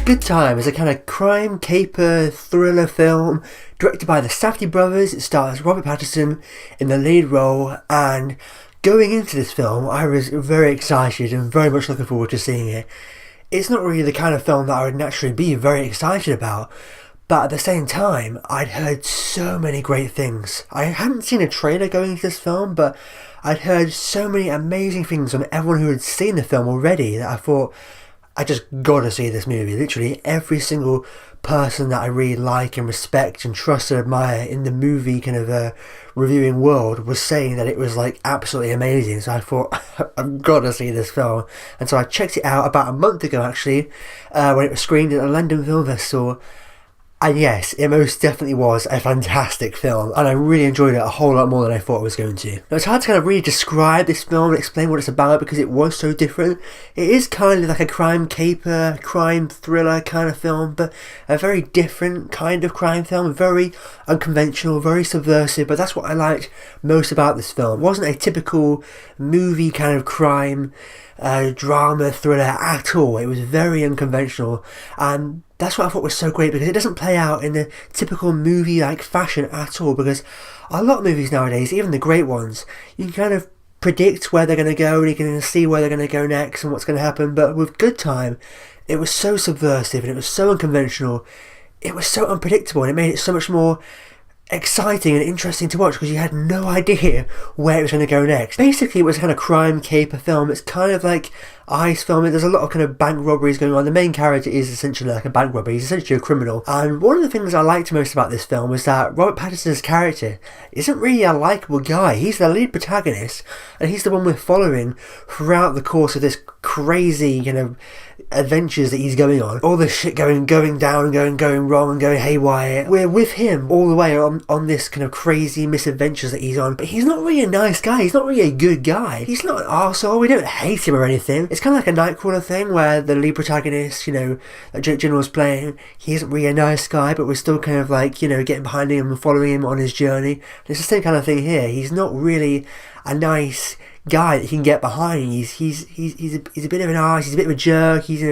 Good Time is a kind of crime caper thriller film directed by the Safdie brothers. It stars Robert Pattinson in the lead role, and going into this film I was very excited and very much looking forward to seeing it. It's not really the kind of film that I would naturally be very excited about, but at the same time I'd heard so many great things. I hadn't seen a trailer going into this film, but I'd heard so many amazing things from everyone who had seen the film already that I thought, I just gotta see this movie. Literally every single person that I really like and respect and trust and admire in the movie kind of reviewing world was saying that it was like absolutely amazing. So I thought, I've gotta see this film. And so I checked it out about a month ago actually, when it was screened at the London Film Festival. And yes, it most definitely was a fantastic film, and I really enjoyed it a whole lot more than I thought I was going to. Now, it's hard to kind of really describe this film and explain what it's about because it was so different. It is kind of like a crime caper, crime thriller kind of film, but a very different kind of crime film, very unconventional, very subversive, but that's what I liked most about this film. It wasn't a typical movie kind of crime drama thriller at all. It was very unconventional, and that's what I thought was so great, because it doesn't play out in the typical movie-like fashion at all, because a lot of movies nowadays, even the great ones, you can kind of predict where they're going to go and you can see where they're going to go next and what's going to happen. But with Good Time, it was so subversive and it was so unconventional, it was so unpredictable, and it made it so much more exciting and interesting to watch because you had no idea where it was going to go next. Basically, it was a kind of crime caper film. It's kind of like ice film. There's a lot of kind of bank robberies going on. The main character is essentially like a bank robber. He's essentially a criminal. And one of the things I liked most about this film was that Robert Pattinson's character isn't really a likeable guy. He's the lead protagonist, and he's the one we're following throughout the course of this crazy kind of adventures that he's going on. All this shit going down, going wrong and going haywire. We're with him all the way on this kind of crazy misadventures that he's on. But he's not really a nice guy. He's not really a good guy. He's not an arsehole. We don't hate him or anything. It's kind of like a Nightcrawler thing where the lead protagonist, that Jake Gyllenhaal's playing, he isn't really a nice guy, but we're still kind of like, getting behind him and following him on his journey. And it's the same kind of thing here. He's not really a nice guy that you can get behind. He's a bit of an arse. He's a bit of a jerk. He's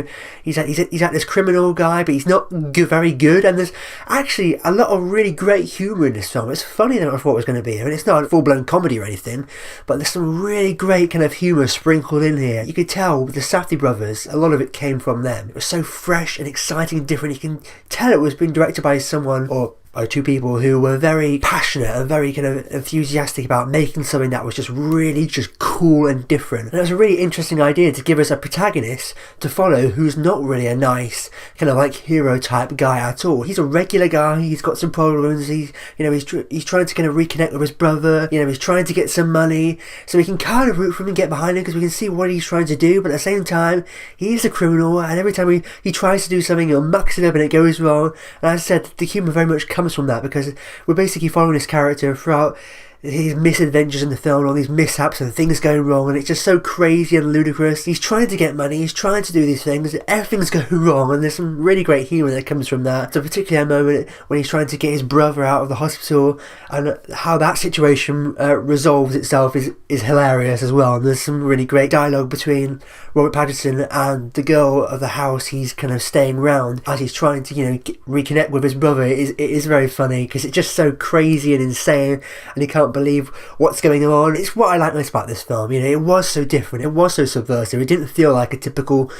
like this criminal guy, but he's not very good. And there's actually a lot of really great humour in this film. It's funnier than I thought it was going to be. I mean, it's not a full-blown comedy or anything, but there's some really great kind of humour sprinkled in here. You could tell with the Safdie brothers, a lot of it came from them. It was so fresh and exciting and different. You can tell it was being directed by someone or two people who were very passionate and very kind of enthusiastic about making something that was just really just cool and different. And it was a really interesting idea to give us a protagonist to follow who's not really a nice kind of like hero type guy at all. He's a regular guy. He's got some problems. He's trying to kind of reconnect with his brother. He's trying to get some money, so we can kind of root for him and get behind him because we can see what he's trying to do. But at the same time, he's a criminal, and every time he tries to do something, he'll mucks it up and it goes wrong. And as I said, the humour very much comes from that, because we're basically following this character throughout his misadventures in the film, all these mishaps and things going wrong, and it's just so crazy and ludicrous. He's trying to get money, he's trying to do these things, everything's going wrong, and there's some really great humour that comes from that. So particularly a moment when he's trying to get his brother out of the hospital, and how that situation resolves itself is hilarious as well. And there's some really great dialogue between Robert Pattinson and the girl of the house he's kind of staying around as he's trying to reconnect with his brother. It is very funny because it's just so crazy and insane, and he can't believe what's going on. It's what I like most about this film. It was so different, it was so subversive. It didn't feel like a typical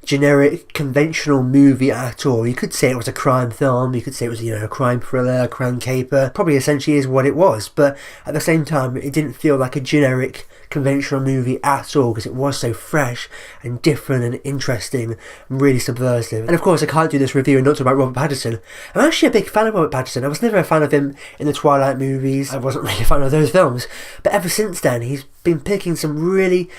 generic conventional movie at all. You could say it was a crime film, you could say it was a crime thriller, a crime caper, probably essentially is what it was, but at the same time it didn't feel like a generic conventional movie at all, because it was so fresh and different and interesting and really subversive. And of course I can't do this review and not talk about Robert Pattinson. I'm actually a big fan of Robert Pattinson. I was never a fan of him in the Twilight movies. I wasn't really a fan of those films, but ever since then he's been picking some really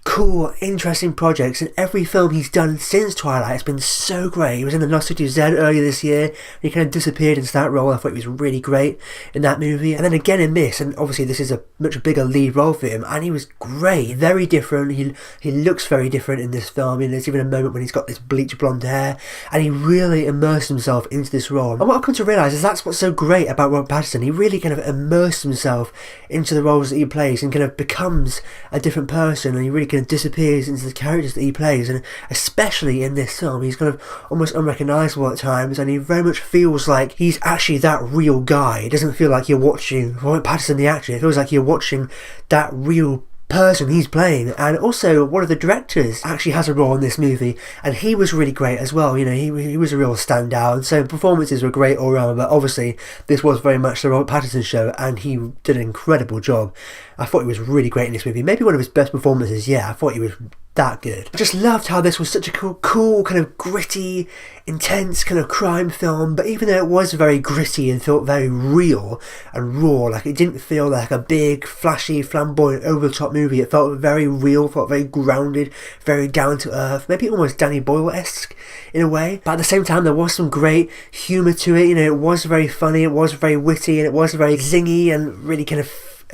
cool, interesting projects, and every film he's done since Twilight has been so great. He was in The Lost City of Z earlier this year, and he kind of disappeared into that role. I thought he was really great in that movie, and then again in this, and obviously this is a much bigger lead role for him, and he was great, very different. He looks very different in this film. There's even a moment when he's got this bleach blonde hair, and he really immersed himself into this role. And what I've come to realise is that's what's so great about Robert Pattinson. He really kind of immersed himself into the roles that he plays and kind of becomes a different person, and he really kind of disappears into the characters that he plays, and especially in this film, he's kind of almost unrecognisable at times, and he very much feels like he's actually that real guy. It doesn't feel like you're watching Robert Pattinson the actor, it feels like you're watching that real person he's playing. And also one of the directors actually has a role in this movie, and he was really great as well. You know, he was a real standout, and so performances were great all around, but obviously this was very much the Robert Pattinson show, and he did an incredible job. I thought he was really great in this movie, maybe one of his best performances. Yeah, I thought he was that good. I just loved how this was such a cool kind of gritty, intense kind of crime film, but even though it was very gritty and felt very real and raw, like it didn't feel like a big, flashy, flamboyant, over-the-top movie. It felt very real, felt very grounded, very down to earth, maybe almost Danny Boyle-esque in a way, but at the same time there was some great humour to it. You know, it was very funny, it was very witty, and it was very zingy and really kind of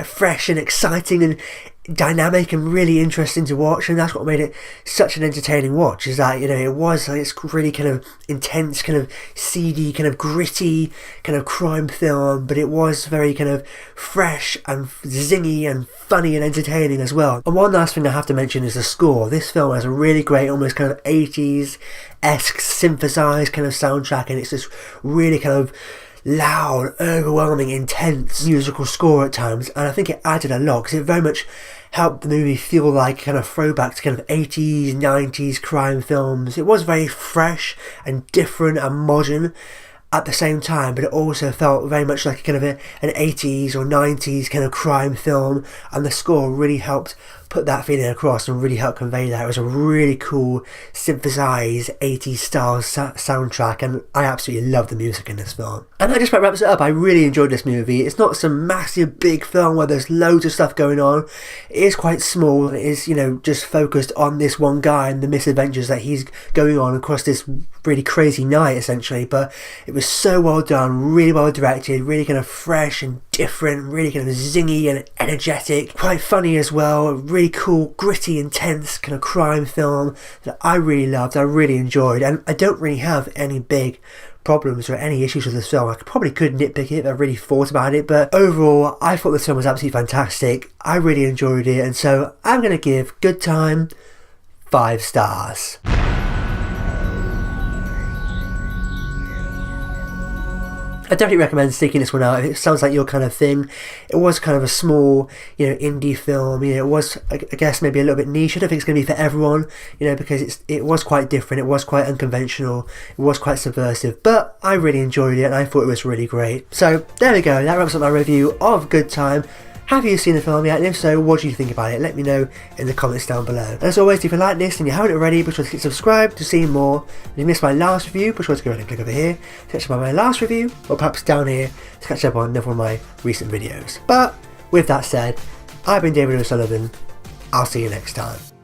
fresh and exciting and dynamic and really interesting to watch. And that's what made it such an entertaining watch, is that, you know, it was like, it's really kind of intense, kind of seedy, kind of gritty kind of crime film, but it was very kind of fresh and zingy and funny and entertaining as well. And one last thing I have to mention is the score. This film has a really great, almost kind of 80s-esque synthesized kind of soundtrack, and it's this really kind of loud, overwhelming, intense musical score at times, and I think it added a lot because it very much helped the movie feel like kind of throwback to kind of 80s, 90s crime films. It was very fresh and different and modern at the same time, but it also felt very much like kind of an 80s or 90s kind of crime film, and the score really helped put that feeling across and really helped convey that. It was a really cool synthesized 80s style soundtrack, and I absolutely love the music in this film. And that just about wraps it up. I really enjoyed this movie. It's not some massive big film where there's loads of stuff going on. It is quite small. It is, you know, just focused on this one guy and the misadventures that he's going on across this really crazy night essentially, but it was so well done, really well directed, really kind of fresh and different, really kind of zingy and energetic, quite funny as well. Really cool, gritty, intense kind of crime film that I really loved, I really enjoyed, and I don't really have any big problems or any issues with this film. I probably could nitpick it if I really thought about it, but overall I thought this film was absolutely fantastic. I really enjoyed it, and so I'm going to give Good Time 5 stars. I definitely recommend seeking this one out. It sounds like your kind of thing. It was kind of a small, you know, indie film. You know, it was, I guess, maybe a little bit niche. I don't think it's going to be for everyone, you know, because it was quite different. It was quite unconventional. It was quite subversive. But I really enjoyed it, and I thought it was really great. So there we go. That wraps up my review of Good Time. Have you seen the film yet? And if so, what do you think about it? Let me know in the comments down below. And as always, if you like this and you haven't already, be sure to click subscribe to see more. And if you missed my last review, be sure to go ahead and click over here to catch up on my last review, or perhaps down here to catch up on another one of my recent videos. But with that said, I've been David O'Sullivan. I'll see you next time.